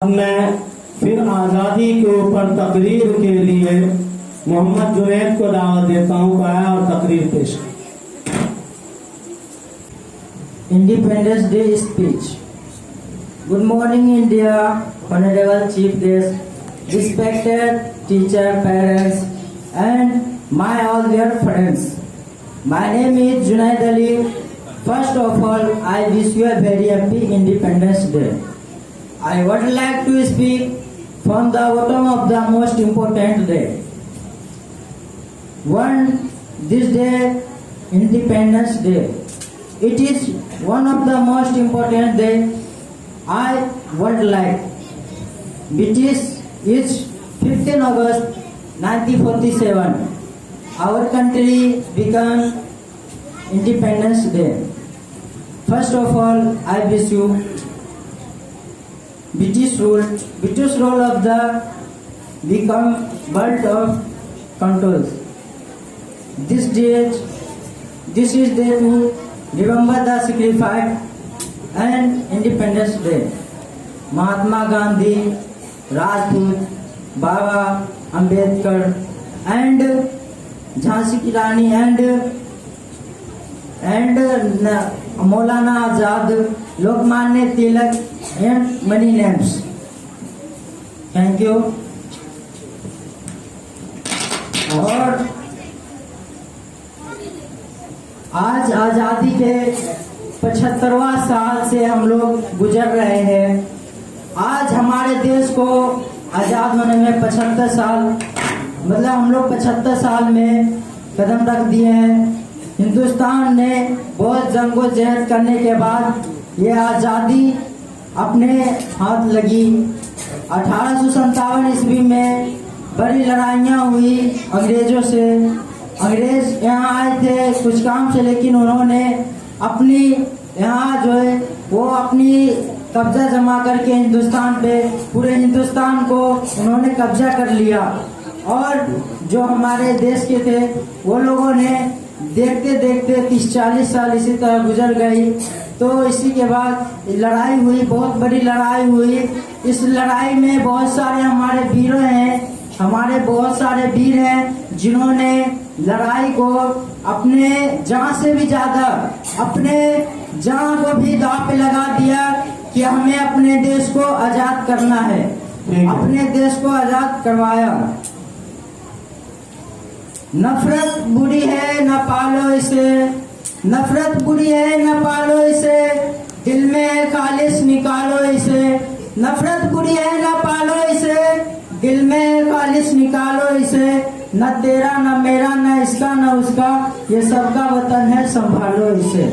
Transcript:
मैं फिर आज़ादी के ऊपर तकरीर के लिए मोहम्मद जुनैद को दावत देता हूँ और तकरीर पेश करें। Independence Day speech. Good morning, India. Honorable Chief Guest, respected teacher, parents, and my all dear friends. My name is Junaid Ali. First of all, I wish you a very happy Independence Day. I would like to speak from the bottom of the most important day. This day, Independence Day. It is one of the most important day I would like. It is 15 August 1947. Our country became Independence Day. First of all, I wish you British rule of the become world of controls. This is day to remember the sacrifice and Independence Day. Mahatma Gandhi, Rajput, Baba Ambedkar, and Jhansi Ki Rani and Maulana Azad, Lokmanya Tilak, and many names. Thank you. और आज आज़ादी के 75वां साल से हम लोग गुजर रहे हैं। आज हमारे देश को आज़ाद होने में 75 साल, मतलब हम लोग 75 साल में कदम रख दिए हैं। हिंदुस्तान ने बहुत जंगोजहद करने के बाद ये आज़ादी अपने हाथ लगी। 1857 ईस्वी में बड़ी लड़ाइयाँ हुई अंग्रेजों से। अंग्रेज यहाँ आए थे कुछ काम से, लेकिन उन्होंने अपनी यहाँ जो है वो अपनी कब्जा जमा करके हिंदुस्तान पे, पूरे हिंदुस्तान को उन्होंने कब्जा कर लिया। और जो हमारे देश के थे वो लोगों ने देखते देखते 30-40 साल इसी तरह गुजर गई। तो इसी के बाद लड़ाई हुई, बहुत बड़ी लड़ाई हुई। इस लड़ाई में बहुत सारे हमारे बहुत सारे वीर हैं जिन्होंने लड़ाई को अपने जान से भी ज्यादा, अपने जान को भी दांव पे लगा दिया कि हमें अपने देश को आजाद करना है। अपने देश को आजाद करवाया। नफरत बुरी है न पालो इसे, नफरत बुरी है न पालो इसे, दिल में खालिश निकालो इसे। नफरत बुरी है न पालो इसे, दिल में खालिश निकालो इसे। न तेरा न मेरा न इसका न उसका, ये सबका वतन है, संभालो इसे।